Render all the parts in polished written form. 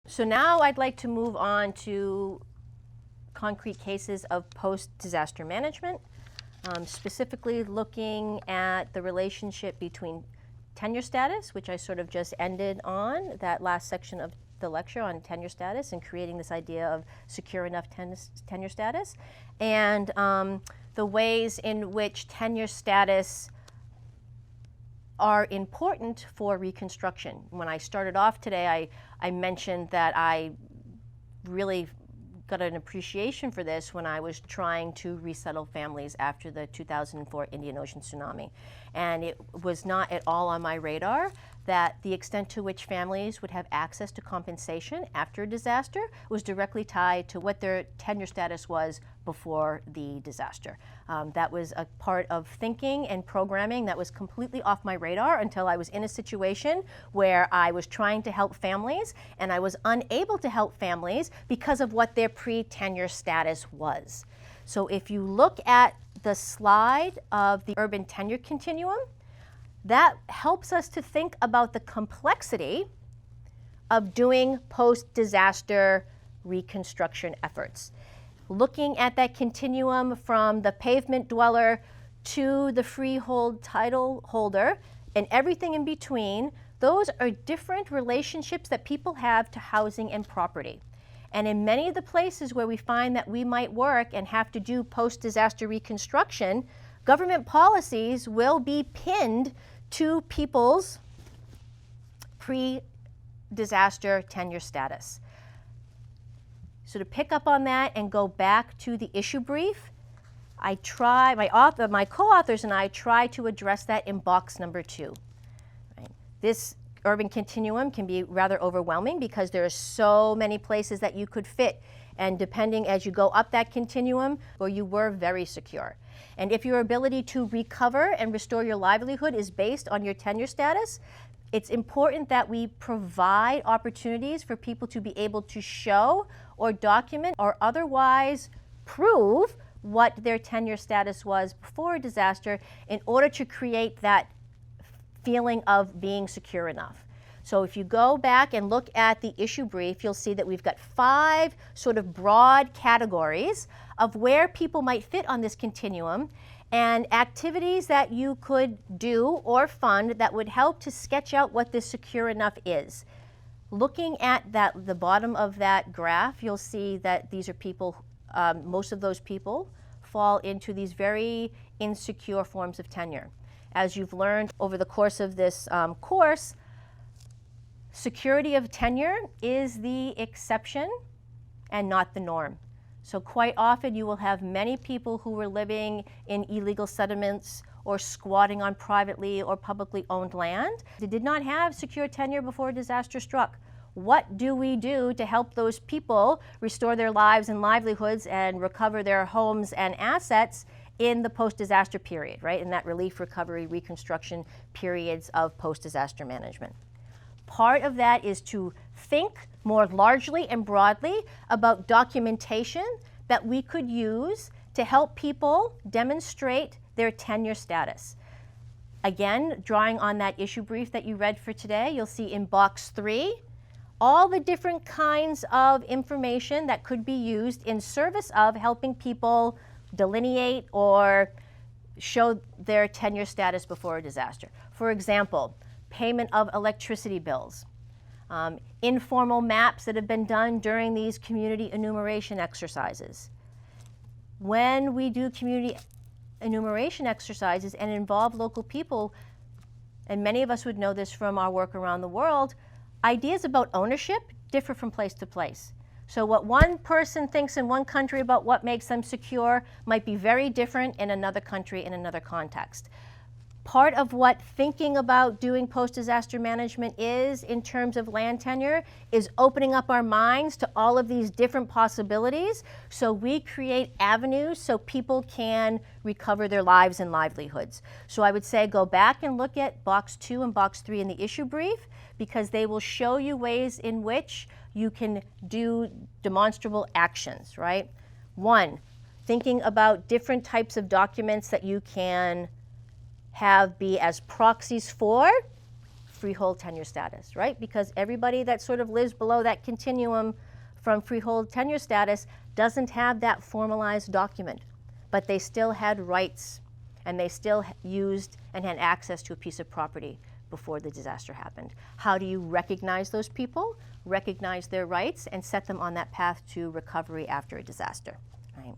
So now I'd like to move on to concrete cases of post-disaster management, specifically looking at the relationship between tenure status, which I sort of just ended on, that last section of the lecture on tenure status and creating this idea of secure enough tenure status, and the ways in which tenure status are important for reconstruction. When I started off today, I mentioned that I really got an appreciation for this when I was trying to resettle families after the 2004 Indian Ocean tsunami. And it was not at all on my radar that the extent to which families would have access to compensation after a disaster was directly tied to what their tenure status was before the disaster. That was a part of thinking and programming that was completely off my radar until I was in a situation where I was trying to help families and I was unable to help families because of what their pre-tenure status was. So if you look at the slide of the urban tenure continuum, that helps us to think about the complexity of doing post-disaster reconstruction efforts. Looking at that continuum from the pavement dweller to the freehold title holder and everything in between, those are different relationships that people have to housing and property. And in many of the places where we find that we might work and have to do post-disaster reconstruction, government policies will be pinned to people's pre-disaster tenure status. So to pick up on that and go back to the issue brief, my co-authors and I try to address that in box number 2. Right? This urban continuum can be rather overwhelming because there are so many places that you could fit, and depending as you go up that continuum, where you were very secure. And if your ability to recover and restore your livelihood is based on your tenure status, it's important that we provide opportunities for people to be able to show or document or otherwise prove what their tenure status was before a disaster in order to create that feeling of being secure enough. So if you go back and look at the issue brief, you'll see that we've got 5 sort of broad categories of where people might fit on this continuum and activities that you could do or fund that would help to sketch out what this secure enough is. Looking at the bottom of that graph, you'll see that these are people, most of those people fall into these very insecure forms of tenure. As you've learned over the course of this course, security of tenure is the exception and not the norm. So quite often you will have many people who were living in illegal settlements or squatting on privately or publicly owned land. They did not have secure tenure before a disaster struck. What do we do to help those people restore their lives and livelihoods and recover their homes and assets in the post-disaster period, right? In that relief, recovery, reconstruction periods of post-disaster management. Part of that is to think more largely and broadly about documentation that we could use to help people demonstrate their tenure status. Again, drawing on that issue brief that you read for today, you'll see in box 3 all the different kinds of information that could be used in service of helping people delineate or show their tenure status before a disaster. For example, payment of electricity bills, informal maps that have been done during these community enumeration exercises. When we do community enumeration exercises and involve local people, and many of us would know this from our work around the world, ideas about ownership differ from place to place. So what one person thinks in one country about what makes them secure might be very different in another country in another context. Part of what thinking about doing post-disaster management is in terms of land tenure is opening up our minds to all of these different possibilities so we create avenues so people can recover their lives and livelihoods. So I would say go back and look at box 2 and box 3 in the issue brief because they will show you ways in which you can do demonstrable actions, right? 1, thinking about different types of documents that you can have be as proxies for freehold tenure status, right? Because everybody that sort of lives below that continuum from freehold tenure status doesn't have that formalized document, but they still had rights and they still used and had access to a piece of property before the disaster happened. How do you recognize those people, recognize their rights, and set them on that path to recovery after a disaster, right?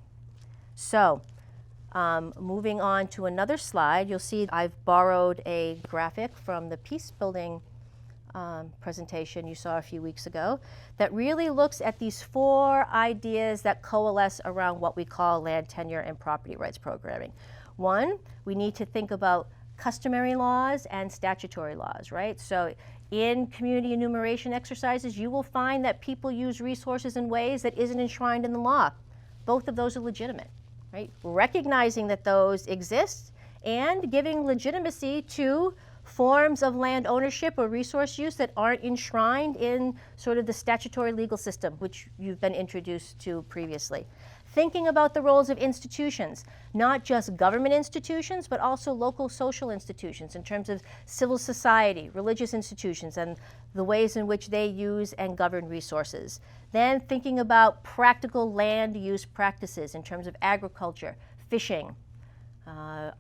So, moving on to another slide, you'll see I've borrowed a graphic from the peace building presentation you saw a few weeks ago that really looks at these 4 ideas that coalesce around what we call land tenure and property rights programming. 1, we need to think about customary laws and statutory laws, right? So in community enumeration exercises, you will find that people use resources in ways that isn't enshrined in the law. Both of those are legitimate, right? Recognizing that those exist and giving legitimacy to forms of land ownership or resource use that aren't enshrined in sort of the statutory legal system, which you've been introduced to previously. Thinking about the roles of institutions, not just government institutions, but also local social institutions in terms of civil society, religious institutions, and the ways in which they use and govern resources. Then thinking about practical land use practices in terms of agriculture, fishing,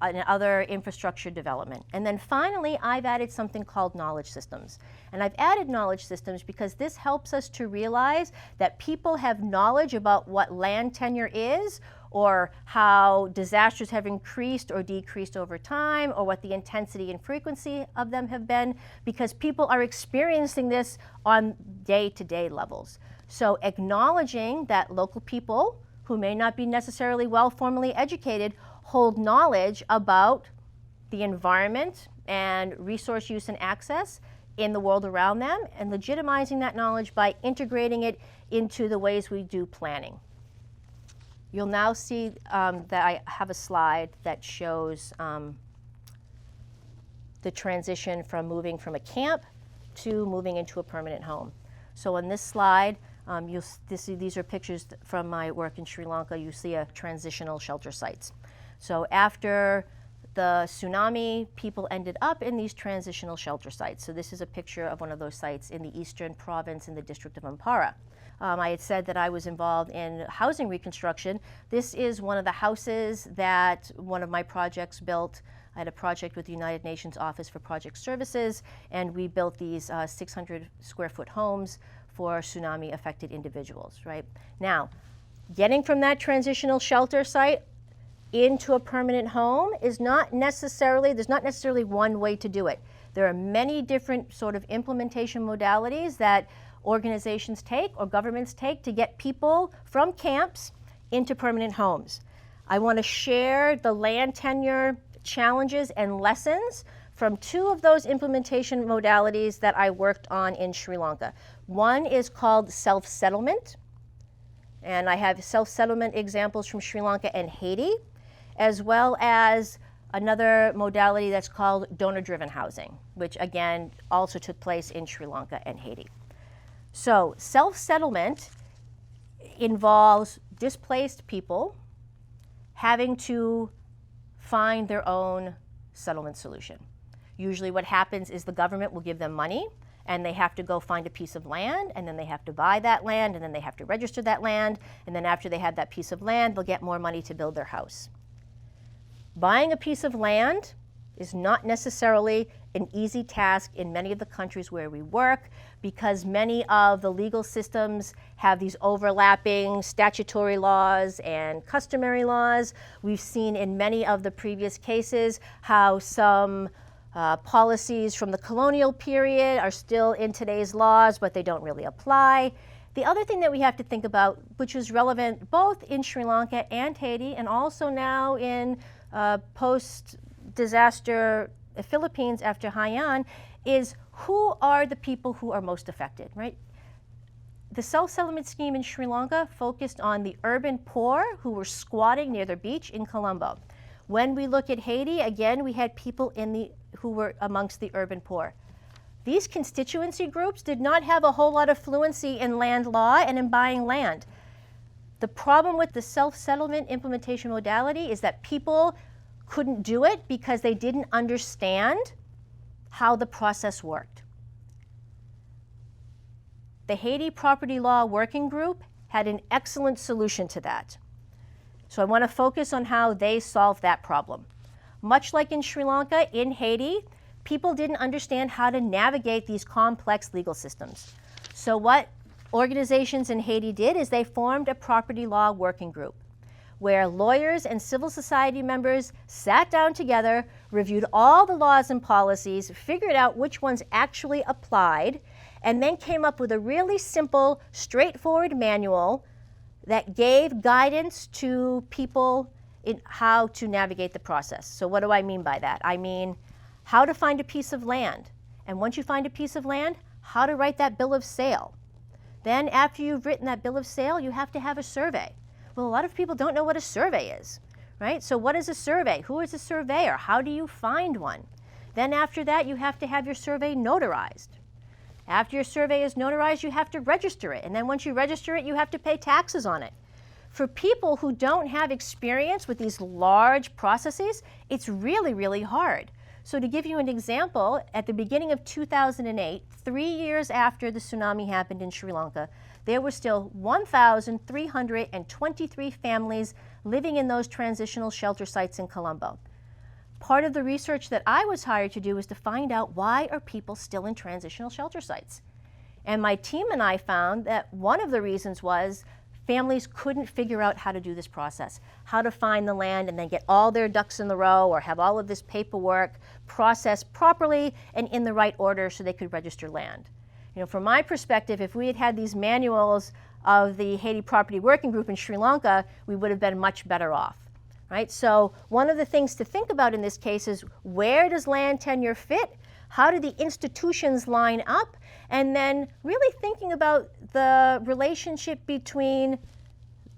and other infrastructure development. And then finally, I've added something called knowledge systems. And I've added knowledge systems because this helps us to realize that people have knowledge about what land tenure is, or how disasters have increased or decreased over time, or what the intensity and frequency of them have been, because people are experiencing this on day-to-day levels. So acknowledging that local people who may not be necessarily well formally educated hold knowledge about the environment and resource use and access in the world around them, and legitimizing that knowledge by integrating it into the ways we do planning. You'll now see that I have a slide that shows the transition from moving from a camp to moving into a permanent home. So on this slide, these are pictures from my work in Sri Lanka. You see a transitional shelter sites. So after the tsunami, people ended up in these transitional shelter sites. So this is a picture of one of those sites in the eastern province in the district of Ampara. I had said that I was involved in housing reconstruction. This is one of the houses that one of my projects built. I had a project with the United Nations Office for Project Services, and we built these 600 square foot homes for tsunami affected individuals, right? Now, getting from that transitional shelter site into a permanent home is not necessarily, there's not necessarily one way to do it. There are many different sort of implementation modalities that organizations take or governments take to get people from camps into permanent homes. I want to share the land tenure challenges and lessons from 2 of those implementation modalities that I worked on in Sri Lanka. One is called self-settlement, and I have self-settlement examples from Sri Lanka and Haiti, as well as another modality that's called donor-driven housing, which again also took place in Sri Lanka and Haiti. So self-settlement involves displaced people having to find their own settlement solution. Usually what happens is the government will give them money, and they have to go find a piece of land, and then they have to buy that land, and then they have to register that land, and then after they have that piece of land, they'll get more money to build their house. Buying a piece of land is not necessarily an easy task in many of the countries where we work, because many of the legal systems have these overlapping statutory laws and customary laws. We've seen in many of the previous cases how some policies from the colonial period are still in today's laws, but they don't really apply. The other thing that we have to think about, which is relevant both in Sri Lanka and Haiti, and also now in post-disaster Philippines after Haiyan, is who are the people who are most affected, right? The self-settlement scheme in Sri Lanka focused on the urban poor who were squatting near the beach in Colombo. When we look at Haiti, again, we had people who were amongst the urban poor. These constituency groups did not have a whole lot of fluency in land law and in buying land. The problem with the self-settlement implementation modality is that people couldn't do it because they didn't understand how the process worked. The Haiti Property Law Working Group had an excellent solution to that. So I want to focus on how they solved that problem. Much like in Sri Lanka, in Haiti, people didn't understand how to navigate these complex legal systems. So what organizations in Haiti did is they formed a property law working group where lawyers and civil society members sat down together, reviewed all the laws and policies, figured out which ones actually applied, and then came up with a really simple, straightforward manual that gave guidance to people in how to navigate the process. So what do I mean by that? I mean how to find a piece of land. And once you find a piece of land, how to write that bill of sale. Then after you've written that bill of sale, you have to have a survey. Well, a lot of people don't know what a survey is, right? So what is a survey? Who is a surveyor? How do you find one? Then after that, you have to have your survey notarized. After your survey is notarized, you have to register it. And then once you register it, you have to pay taxes on it. For people who don't have experience with these large processes, it's really, really hard. So to give you an example, at the beginning of 2008, 3 years after the tsunami happened in Sri Lanka, there were still 1,323 families living in those transitional shelter sites in Colombo. Part of the research that I was hired to do was to find out why are people still in transitional shelter sites. And my team and I found that one of the reasons was families couldn't figure out how to do this process, how to find the land and then get all their ducks in the row or have all of this paperwork processed properly and in the right order so they could register land. You know, from my perspective, if we had had these manuals of the Haiti Property Working Group in Sri Lanka, we would have been much better off. Right? So one of the things to think about in this case is where does land tenure fit? How do the institutions line up? And then really thinking about the relationship between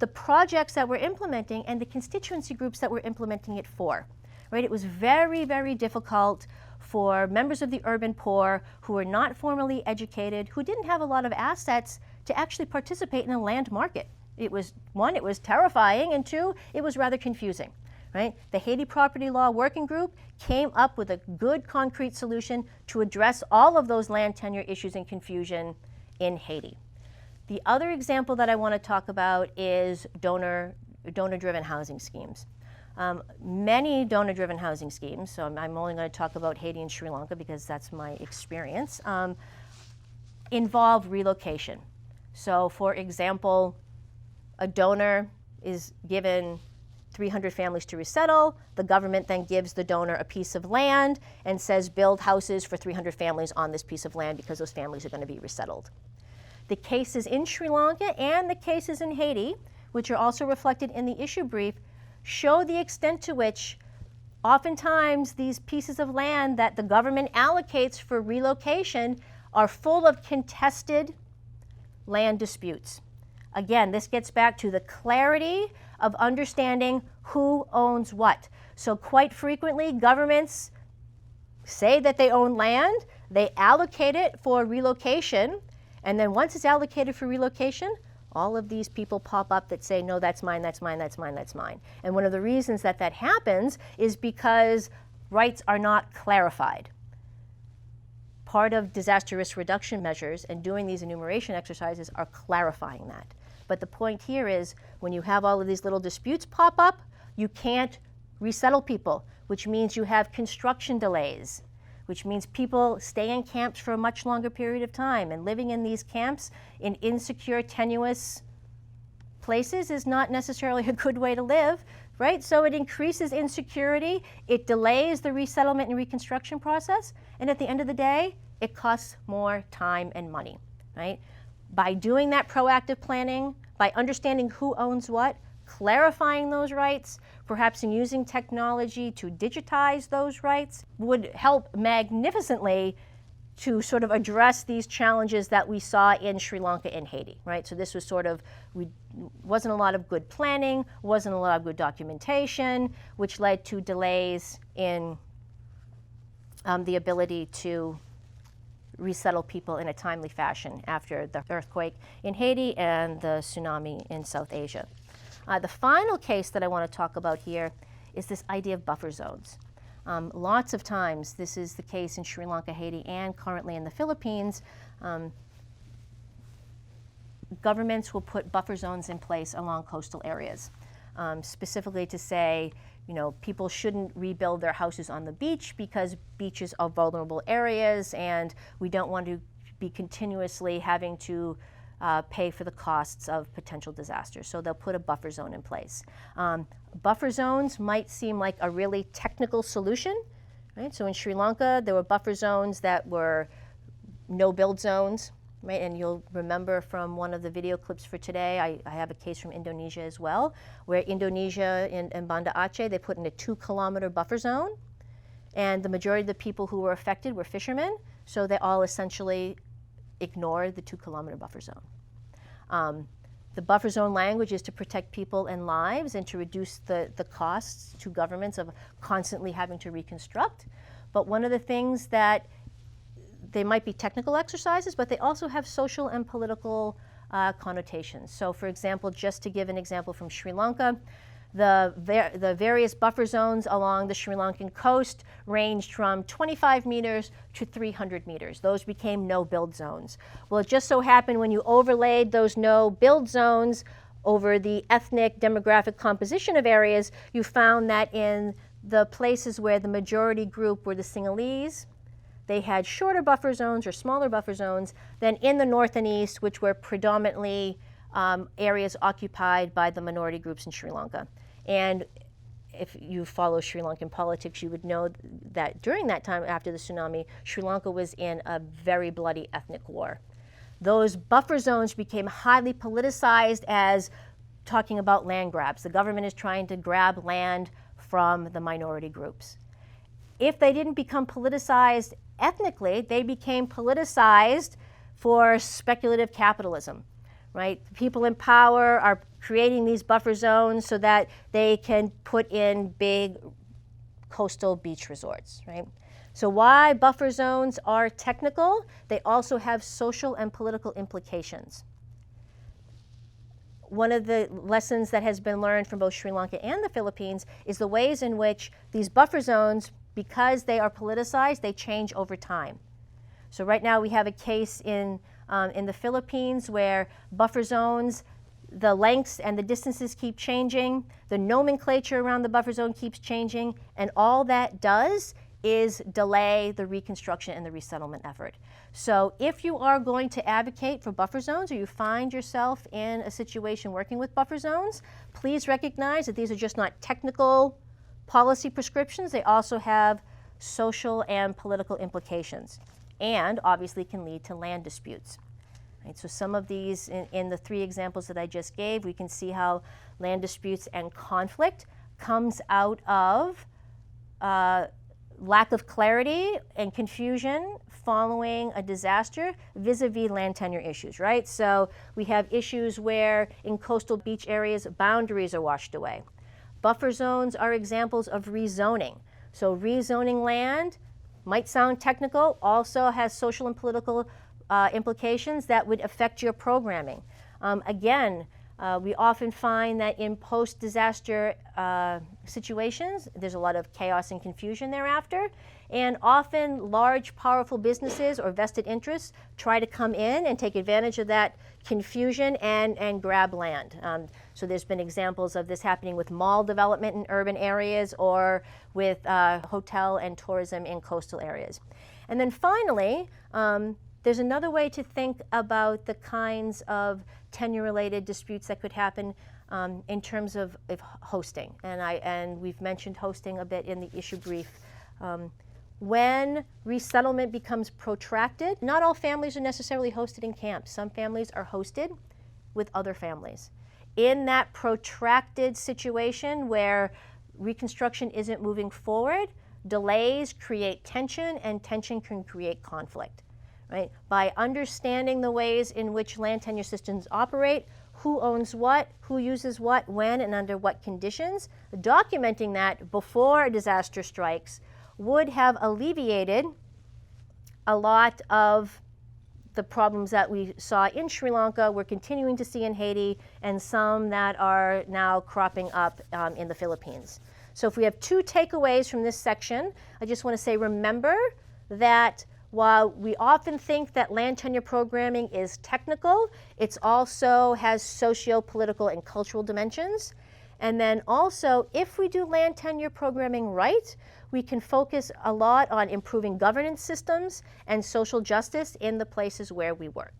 the projects that we're implementing and the constituency groups that we're implementing it for. Right? It was very, very difficult for members of the urban poor who were not formally educated, who didn't have a lot of assets to actually participate in a land market. It was, one, it was terrifying, and two, it was rather confusing, right? The Haiti Property Law Working Group came up with a good concrete solution to address all of those land tenure issues and confusion in Haiti. The other example that I want to talk about is donor-driven housing schemes. Many donor-driven housing schemes, so I'm only going to talk about Haiti and Sri Lanka because that's my experience, involve relocation. So for example, a donor is given 300 families to resettle. The government then gives the donor a piece of land and says build houses for 300 families on this piece of land because those families are going to be resettled. The cases in Sri Lanka and the cases in Haiti, which are also reflected in the issue brief, show the extent to which oftentimes these pieces of land that the government allocates for relocation are full of contested land disputes. Again, this gets back to the clarity of understanding who owns what. So quite frequently, governments say that they own land, they allocate it for relocation, and then once it's allocated for relocation, all of these people pop up that say, no, that's mine, that's mine, that's mine, that's mine. And one of the reasons that that happens is because rights are not clarified. Part of disaster risk reduction measures and doing these enumeration exercises are clarifying that. But the point here is when you have all of these little disputes pop up, you can't resettle people, which means you have construction delays, which means people stay in camps for a much longer period of time. And living in these camps in insecure, tenuous places is not necessarily a good way to live, right? So it increases insecurity, it delays the resettlement and reconstruction process, and at the end of the day, it costs more time and money, right? By doing that proactive planning, by understanding who owns what, clarifying those rights, perhaps in using technology to digitize those rights, would help magnificently to sort of address these challenges that we saw in Sri Lanka and Haiti, right? So this was sort of, wasn't a lot of good planning, wasn't a lot of good documentation, which led to delays in the ability to resettle people in a timely fashion after the earthquake in Haiti and the tsunami in South Asia. The final case that I want to talk about here is this idea of buffer zones. Lots of times, this is the case in Sri Lanka, Haiti, and currently in the Philippines. Governments will put buffer zones in place along coastal areas, specifically to say, people shouldn't rebuild their houses on the beach because beaches are vulnerable areas, and we don't want to be continuously having to pay for the costs of potential disasters. So they'll put a buffer zone in place. Buffer zones might seem like a really technical solution, right? So in Sri Lanka, there were buffer zones that were no-build zones, right? And you'll remember from one of the video clips for today, I have a case from Indonesia as well, where Indonesia in Banda Aceh, they put in a 2-kilometer buffer zone, and the majority of the people who were affected were fishermen, so they all essentially ignored the 2-kilometer buffer zone. The buffer zone language is to protect people and lives and to reduce the costs to governments of constantly having to reconstruct. But one of the things that they might be technical exercises, but they also have social and political connotations. So for example, just to give an example from Sri Lanka, the various buffer zones along the Sri Lankan coast ranged from 25 meters to 300 meters. Those became no-build zones. Well, it just so happened when you overlaid those no-build zones over the ethnic demographic composition of areas, you found that in the places where the majority group were the Sinhalese, they had shorter buffer zones or smaller buffer zones than in the north and east, which were predominantly areas occupied by the minority groups in Sri Lanka. And if you follow Sri Lankan politics, you would know that during that time after the tsunami, Sri Lanka was in a very bloody ethnic war. Those buffer zones became highly politicized as talking about land grabs. The government is trying to grab land from the minority groups. If they didn't become politicized ethnically, they became politicized for speculative capitalism, right? People in power are creating these buffer zones so that they can put in big coastal beach resorts, right? So why buffer zones are technical, they also have social and political implications. One of the lessons that has been learned from both Sri Lanka and the Philippines is the ways in which these buffer zones, because they are politicized, they change over time. So right now we have a case in the Philippines where buffer zones, the lengths and the distances keep changing, the nomenclature around the buffer zone keeps changing, and all that does is delay the reconstruction and the resettlement effort. So if you are going to advocate for buffer zones, or you find yourself in a situation working with buffer zones, please recognize that these are just not technical policy prescriptions, they also have social and political implications, and obviously can lead to land disputes. Right, so some of these, in the 3 examples that I just gave, we can see how land disputes and conflict comes out of lack of clarity and confusion following a disaster vis-a-vis land tenure issues, right? So we have issues where in coastal beach areas, boundaries are washed away. Buffer zones are examples of rezoning. So rezoning land might sound technical, also has social and political implications that would affect your programming. Again, we often find that in post-disaster situations, there's a lot of chaos and confusion thereafter, and often large, powerful businesses or vested interests try to come in and take advantage of that confusion and grab land. So there's been examples of this happening with mall development in urban areas or with hotel and tourism in coastal areas. And then finally, there's another way to think about the kinds of tenure-related disputes that could happen in terms of hosting. And we've mentioned hosting a bit in the issue brief. When resettlement becomes protracted, not all families are necessarily hosted in camps. Some families are hosted with other families. In that protracted situation where reconstruction isn't moving forward, delays create tension, and tension can create conflict. Right? By understanding the ways in which land tenure systems operate, who owns what, who uses what, when, and under what conditions, documenting that before a disaster strikes would have alleviated a lot of the problems that we saw in Sri Lanka, we're continuing to see in Haiti, and some that are now cropping up in the Philippines. So if we have two takeaways from this section, I just want to say, remember that while we often think that land tenure programming is technical, it also has socio-political and cultural dimensions. And then also, if we do land tenure programming right, we can focus a lot on improving governance systems and social justice in the places where we work.